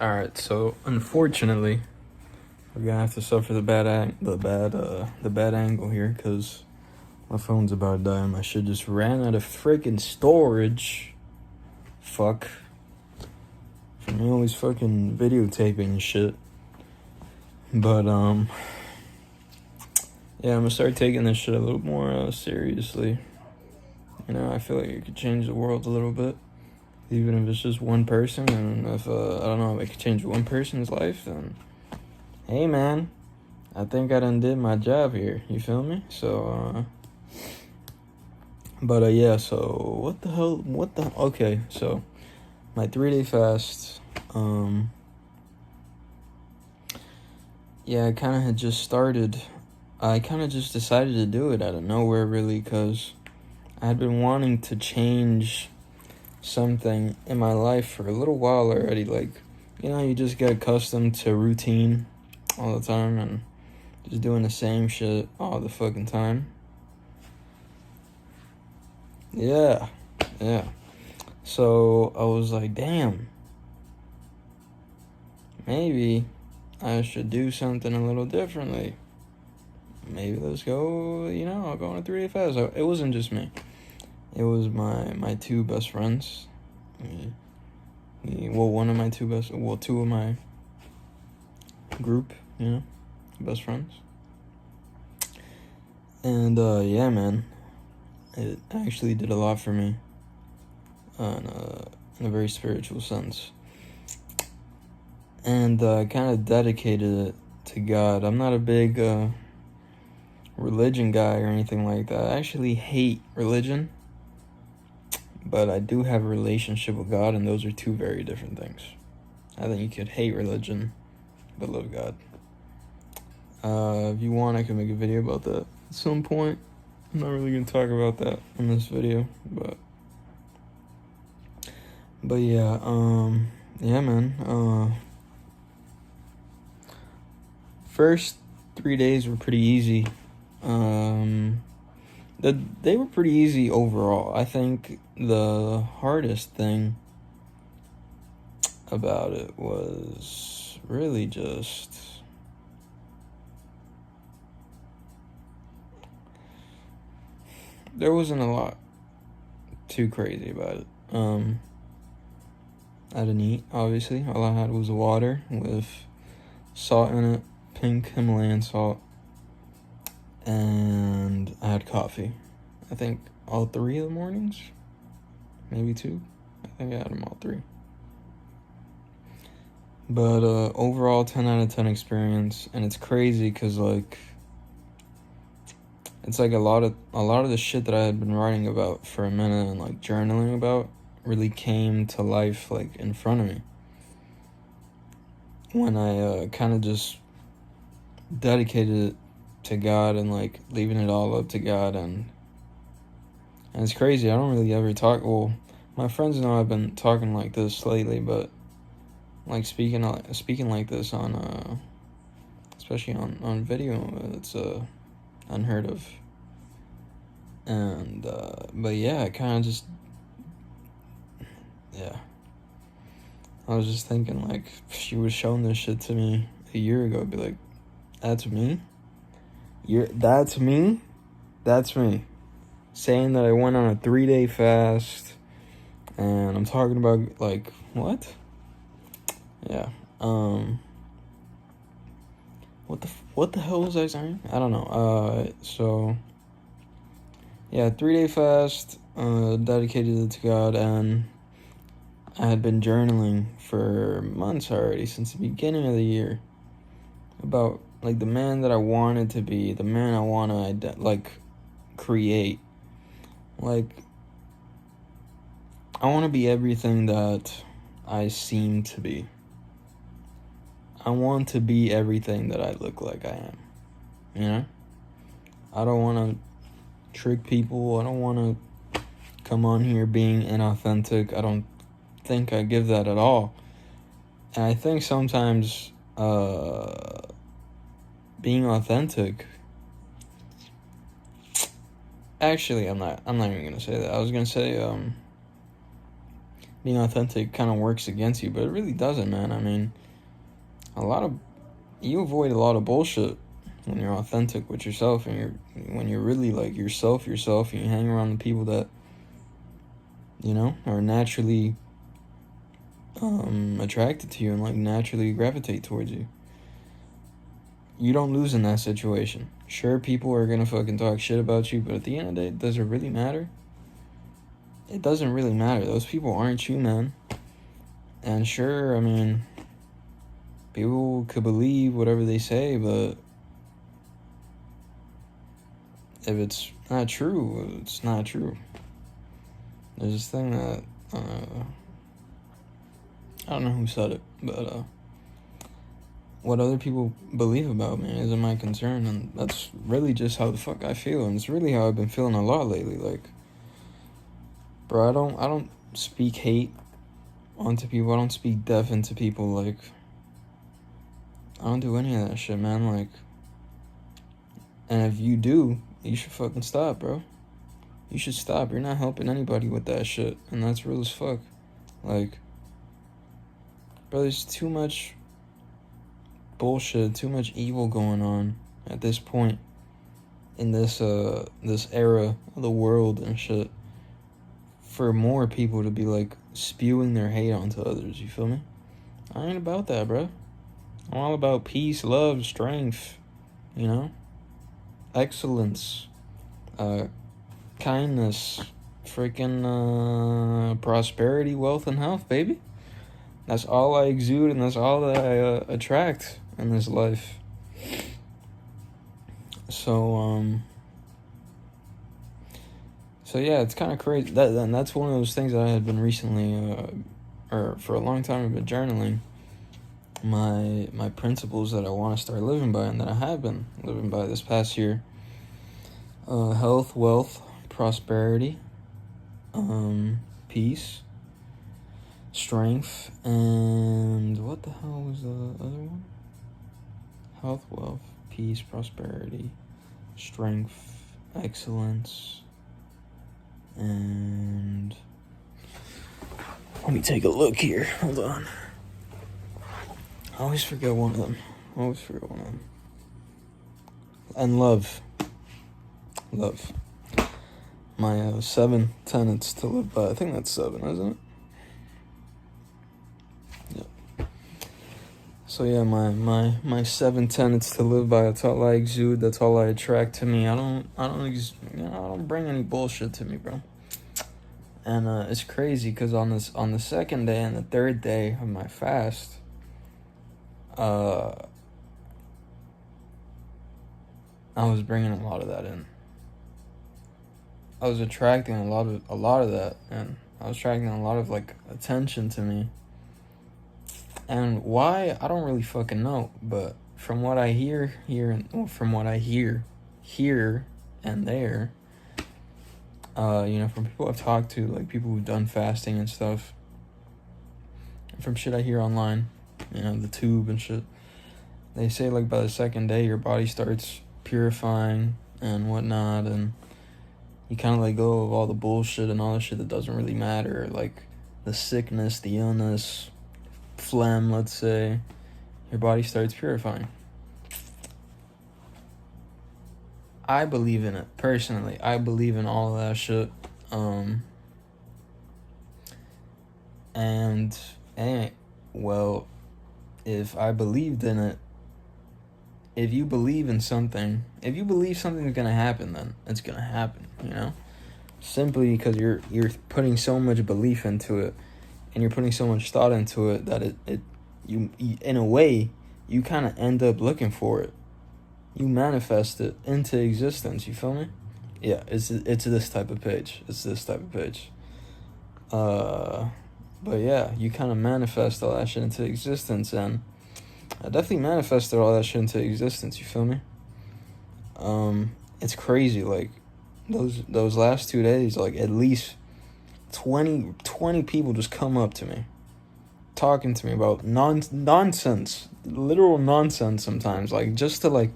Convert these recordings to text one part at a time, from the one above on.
Alright, so unfortunately, we're gonna have to suffer the bad angle here, because my phone's about to die and my shit just ran out of freaking storage. Fuck. From me always fucking videotaping and shit. But, yeah, I'm gonna start taking this shit a little more seriously. You know, I feel like it could change the world a little bit. Even if it's just one person, and if, I don't know, if it could change one person's life, then, hey man, I think I done did my job here, you feel me? So, yeah, so, okay, so, my 3-day fast, yeah, I kind of had just started, I kind of just decided to do it out of nowhere, really, because I had been wanting to change something in my life for a little while already. Like, you know, you just get accustomed to routine all the time and just doing the same shit all the fucking time. Yeah. So I was like, damn, maybe I should do something a little differently. Maybe let's go, I'll go on a 3-day fast. It wasn't just me. It was my two best friends. Two of my group, best friends. And, yeah, man, it actually did a lot for me in a very spiritual sense. And I kind of dedicated it to God. I'm not a big religion guy or anything like that. I actually hate religion. But I do have a relationship with God, and those are two very different things. I think you could hate religion, but love God. If you want, I can make a video about that at some point. I'm not really going to talk about that in this video, but yeah, yeah, man. First 3 days were pretty easy. They were pretty easy overall. I think the hardest thing about it was really just there wasn't a lot too crazy about it. I didn't eat, obviously. All I had was water with salt in it, pink Himalayan salt, and I had coffee. I think all 3 of the mornings, maybe 2. I think I had them all 3. But overall, 10 out of 10 experience, and it's crazy because it's like a lot of the shit that I had been writing about for a minute and journaling about really came to life in front of me when I kind of just dedicated it to God and leaving it all up to God. And it's crazy. I don't really ever talk. Well, my friends know I've been talking like this lately, but speaking like this on especially on video, it's unheard of. And but yeah, I kind of just I was just thinking if she was showing this shit to me a year ago, I'd be like, that's me? That's me? That's me. Saying that I went on a 3-day fast, and I'm talking about, what? Yeah, what the hell was I saying? I don't know, so, yeah, 3-day fast, dedicated it to God, and I had been journaling for months already, since the beginning of the year, about, the man that I wanted to be, the man I want to, create. I want to be everything that I seem to be. I want to be everything that I look like I am. I don't want to trick people. I don't want to come on here being inauthentic. I don't think I give that at all. And I think sometimes being authentic, actually, I'm not even gonna say that. I was gonna say being authentic kind of works against you, but it really doesn't, man. I mean, you avoid a lot of bullshit when you're authentic with yourself, and when you're really like yourself, and you hang around the people that, you know, are naturally attracted to you and like naturally gravitate towards you. You don't lose in that situation. Sure, people are gonna fucking talk shit about you, but at the end of the day, does it really matter? It doesn't really matter. Those people aren't you, man. And sure, I mean, people could believe whatever they say, but if it's not true, it's not true. There's this thing that, I don't know who said it, but, what other people believe about me isn't my concern, and that's really just how the fuck I feel, and it's really how I've been feeling a lot lately. Like, bro, I don't speak hate onto people. I don't speak death into people. Like, I don't do any of that shit, man. Like, and if you do, you should fucking stop, bro. You should stop. You're not helping anybody with that shit, and that's real as fuck. Like, bro, there's too much bullshit, too much evil going on at this point in this era of the world and shit, for more people to be like spewing their hate onto others. You feel me? I ain't about that, bro. I'm all about peace, love, strength, you know, excellence, kindness, freaking prosperity, wealth, and health, baby. That's all I exude, and that's all that I attract in this life. So yeah, it's kind of crazy. That's one of those things that I had been recently, or for a long time, I've been journaling my principles that I want to start living by, and that I have been living by this past year. Health, wealth, prosperity, peace, strength, and what the hell was the other one? Health, wealth, peace, prosperity, strength, excellence, and let me take a look here. Hold on. I always forget one of them. And love. My 7 tenets to live by. I think that's 7, isn't it? So yeah, my 7 tenets to live by. That's all I exude. That's all I attract to me. I don't bring any bullshit to me, bro. And it's crazy because on the second day and the third day of my fast, I was bringing a lot of that in. I was attracting a lot of that, and I was attracting a lot of like attention to me. And why, I don't really fucking know, but from what I hear and there, you know, from people I've talked to, like people who've done fasting and stuff, and from shit I hear online, you know, the tube and shit, they say like by the second day your body starts purifying and whatnot, and you kind of let go of all the bullshit and all the shit that doesn't really matter, like the sickness, the illness, phlegm, let's say. Your body starts purifying. I believe in it, personally. I believe in all of that shit. Well, if I believed in it, if you believe in something, if you believe something's gonna happen, then it's gonna happen, you know? Simply because you're putting so much belief into it, and you're putting so much thought into it, that you in a way, you kind of end up looking for it. You manifest it into existence, you feel me? Yeah, it's this type of page. But yeah, you kind of manifest all that shit into existence, and I definitely manifested all that shit into existence, you feel me? It's crazy, like, those last 2 days, like, at least 20 people just come up to me, talking to me about nonsense, literal nonsense sometimes, like, just to, like,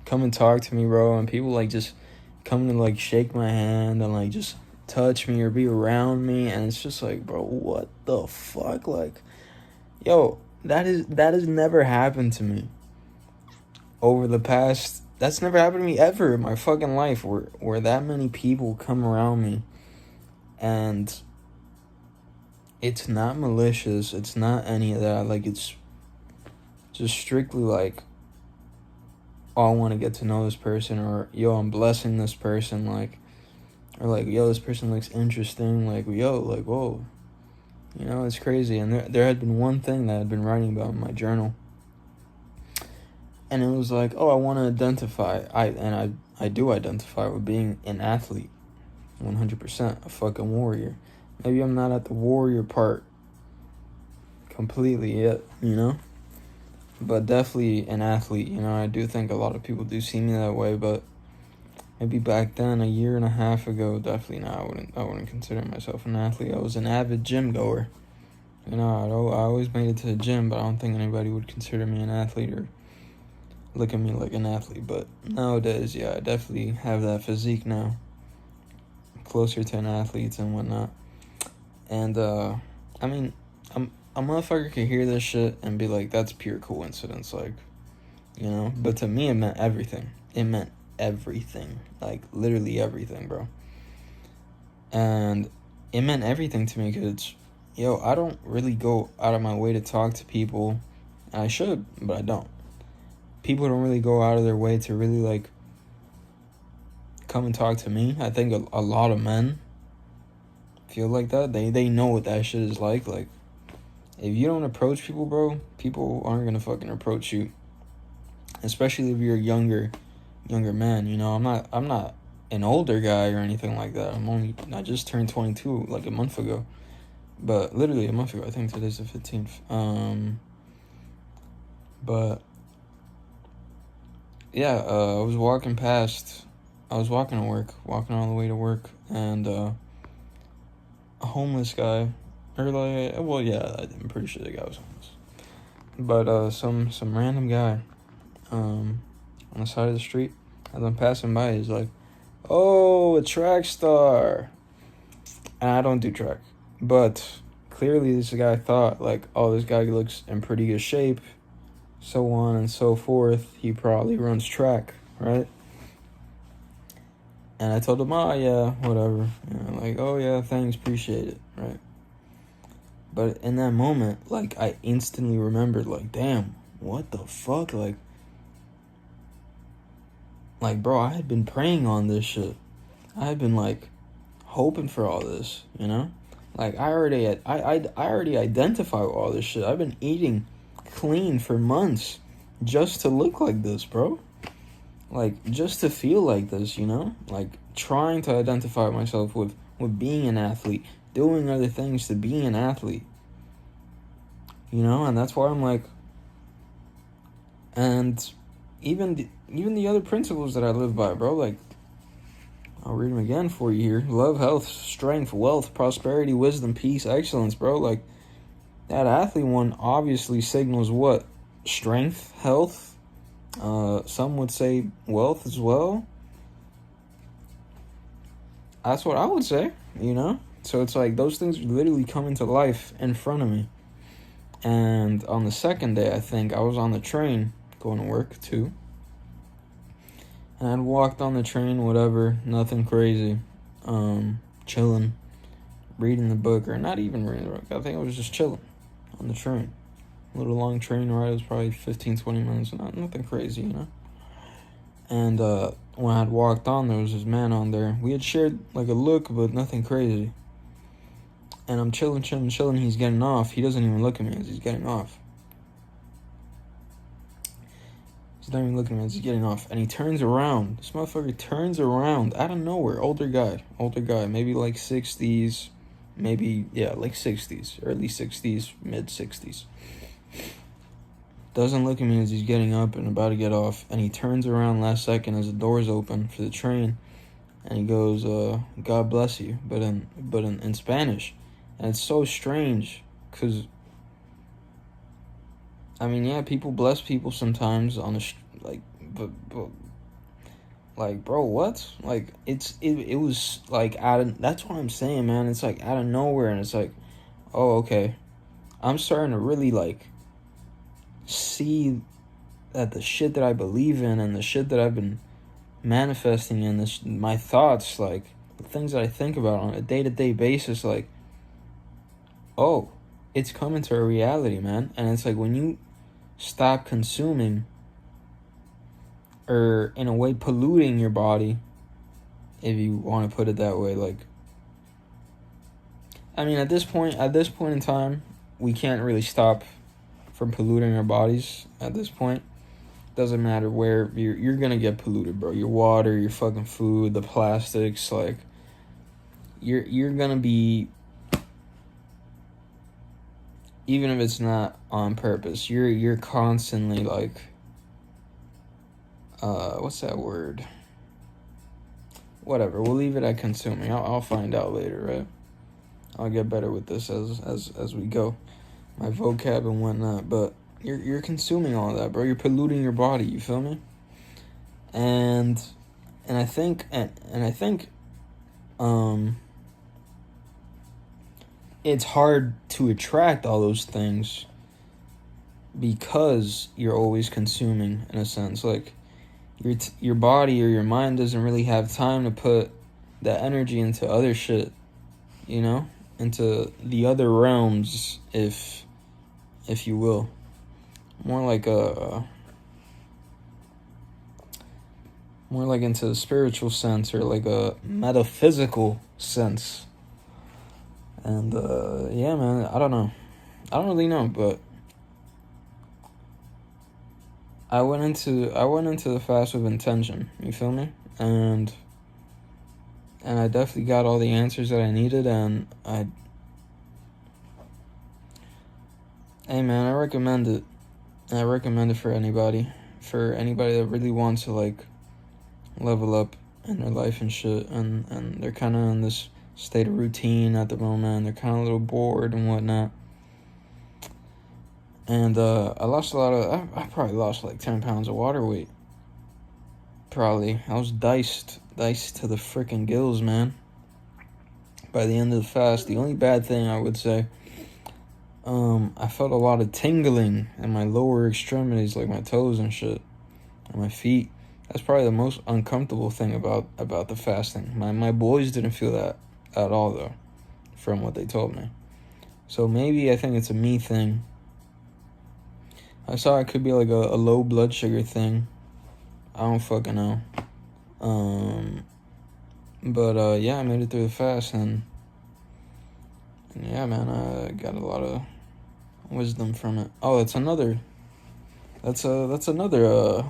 come and talk to me, bro, and people, like, just come and, like, shake my hand and, like, just touch me or be around me, and it's just like, bro, what the fuck? Like, yo, that has never happened to me over the past. That's never happened to me ever in my fucking life, where that many people come around me, and it's not malicious. It's not any of that. Like, it's just strictly like, oh, I want to get to know this person, or yo, I'm blessing this person, like, or like, yo, this person looks interesting, like, yo, like, whoa, you know, it's crazy. And there had been one thing that I'd been writing about in my journal, and it was like, oh, I want to identify, I do identify with being an athlete, 100%, a fucking warrior. Maybe I'm not at the warrior part completely yet, you know, but definitely an athlete. You know, I do think a lot of people do see me that way, but maybe back then, a year and a half ago, definitely not. I wouldn't consider myself an athlete. I was an avid gym goer. You know, I always made it to the gym, but I don't think anybody would consider me an athlete or look at me like an athlete. But nowadays, yeah, I definitely have that physique now, closer to an athlete and whatnot. And I mean, a motherfucker could hear this shit and be like, that's pure coincidence, like, you know? But to me, it meant everything. It meant everything. Like, literally everything, bro. And it meant everything to me because, yo, I don't really go out of my way to talk to people. I should, but I don't. People don't really go out of their way to really, like, come and talk to me. I think a lot of men feel like that. They know what that shit is like. Like, if you don't approach people, bro, people aren't gonna fucking approach you. Especially if you're a younger man, you know. I'm not an older guy or anything like that. I just turned 22 like a month ago. But literally a month ago. I think today's the 15th. But yeah, I was walking to work, walking all the way to work, and a homeless guy, or like, well, yeah, I'm pretty sure the guy was homeless, but some random guy, on the side of the street, as I'm passing by, he's like, oh, a track star, and I don't do track, but clearly this guy thought, like, oh, this guy looks in pretty good shape, so on and so forth, he probably runs track, right? And I told him, oh, yeah, whatever. You know, like, oh, yeah, thanks, appreciate it, right? But in that moment, like, I instantly remembered, like, damn, what the fuck? Like, bro, I had been praying on this shit. I had been, like, hoping for all this, you know? Like, I already identify with all this shit. I've been eating clean for months just to look like this, bro. Like, just to feel like this, you know? Like, trying to identify myself with being an athlete, doing other things to be an athlete. You know? And that's why I'm like... And even the other principles that I live by, bro, like... I'll read them again for you here. Love, health, strength, wealth, prosperity, wisdom, peace, excellence, bro. Like, that athlete one obviously signals what? Strength, health... some would say wealth as well. That's what I would say, you know? So it's like those things literally come into life in front of me. And on the second day, I think, I was on the train going to work too. And I'd walked on the train, whatever, nothing crazy. Chilling, reading the book, or not even reading the book. I think I was just chilling on the train. A little long train ride. It was probably 15-20 minutes. Nothing crazy, you know. And when I had walked on, there was this man on there. We had shared like a look, but nothing crazy. And I'm chilling. He's getting off. He doesn't even look at me as he's getting off. He's not even looking at me as he's getting off. And he turns around. This motherfucker turns around out of nowhere. Older guy, maybe like 60s, maybe, yeah, like 60s, early 60s, mid 60s. Doesn't look at me as he's getting up and about to get off, and he turns around last second as the doors open for the train, and he goes, God bless you, but in Spanish. And it's so strange, because, I mean, yeah, people bless people sometimes on the, but Like, bro, what? Like, it was like that's what I'm saying, man. It's like out of nowhere, and it's like, oh, okay. I'm starting to really like see that the shit that I believe in and the shit that I've been manifesting in my thoughts, like the things that I think about on a day-to-day basis, like, oh, it's coming to a reality, man. And it's like when you stop consuming, or in a way polluting your body, if you want to put it that way, like, I mean, at this point in time, we can't really stop from polluting our bodies. At this point, doesn't matter where you're gonna get polluted, bro. Your water, your fucking food, the plastics, like, you're gonna be, even if it's not on purpose, you're constantly like, what's that word? Whatever, we'll leave it at consuming. I'll find out later, right? I'll get better with this as we go, my vocab and whatnot. But you're consuming all that, bro. You're polluting your body. You feel me? And I think it's hard to attract all those things because you're always consuming, in a sense. Like, your body or your mind doesn't really have time to put that energy into other shit, you know, into the other realms, if you will, more like into the spiritual sense, or like a metaphysical sense. And yeah, man, I don't really know, but I went into the fast with intention, you feel me? And I definitely got all the answers that I needed, and hey, man, I recommend it. I recommend it for anybody that really wants to, like, level up in their life and shit, and they're kind of in this state of routine at the moment, and they're kind of a little bored and whatnot. And I lost a lot of, I probably lost like 10 pounds of water weight. Probably. I was diced to the freaking gills, man. By the end of the fast, the only bad thing I would say, I felt a lot of tingling in my lower extremities, like my toes and shit, and my feet. That's probably the most uncomfortable thing about the fasting. My boys didn't feel that at all, though, from what they told me. So maybe I think it's a me thing. I saw it could be like a low blood sugar thing. I don't fucking know. But yeah, I made it through the fast, and yeah, man, I got a lot of wisdom from it. Oh, that's another it's another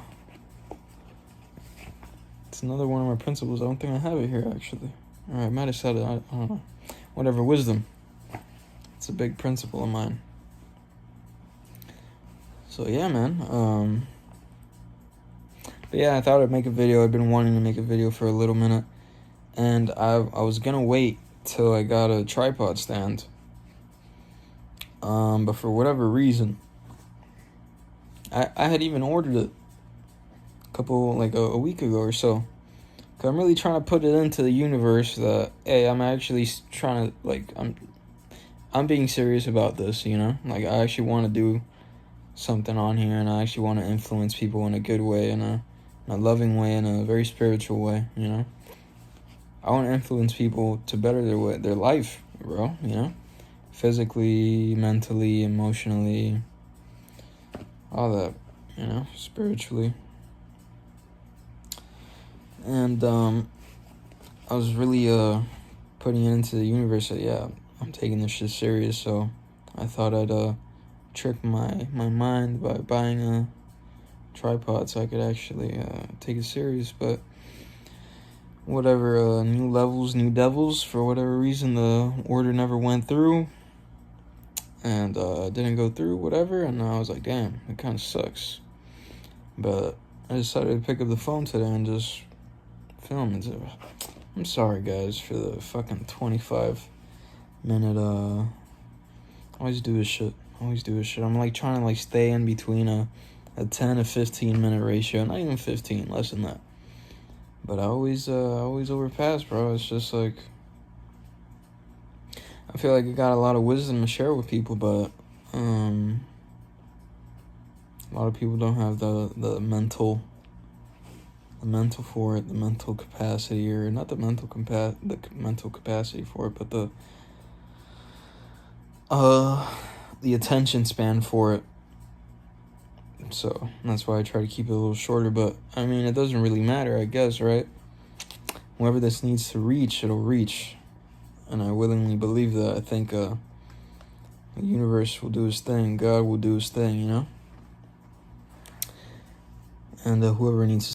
one of my principles. I don't think I have it here, actually. Alright, I might have said it, I don't know. Whatever, wisdom. It's a big principle of mine. So yeah, man. But yeah, I thought I'd make a video. I've been wanting to make a video for a little minute, and I was gonna wait till I got a tripod stand. But for whatever reason, I had even ordered it a week ago or so. 'Cause I'm really trying to put it into the universe that, hey, I'm actually trying to, like, I'm being serious about this, you know? Like, I actually want to do something on here, and I actually want to influence people in a good way, in a loving way, in a very spiritual way, you know? I want to influence people to better their life, bro, you know? Physically, mentally, emotionally, all that, you know, spiritually. And I was really putting it into the universe that, yeah, I'm taking this shit serious, so I thought I'd trick my mind by buying a tripod so I could actually take it serious. But whatever, new levels, new devils. For whatever reason, the order never went through, and didn't go through, whatever. And I was like, damn, it kind of sucks. But I decided to pick up the phone today and just film it. I'm sorry, guys, for the fucking 25-minute. I always do this shit. I'm like trying to like stay in between a 10 to 15 minute ratio. Not even 15, less than that. But I always overpass, bro. It's just like, I feel like I got a lot of wisdom to share with people, but a lot of people don't have the mental for it, the mental capacity, or not the mental capacity for it, but the attention span for it. So that's why I try to keep it a little shorter. But I mean, it doesn't really matter, I guess, right? Whoever this needs to reach, it'll reach, and I willingly believe that. I think the universe will do its thing, God will do his thing, you know. And whoever needs to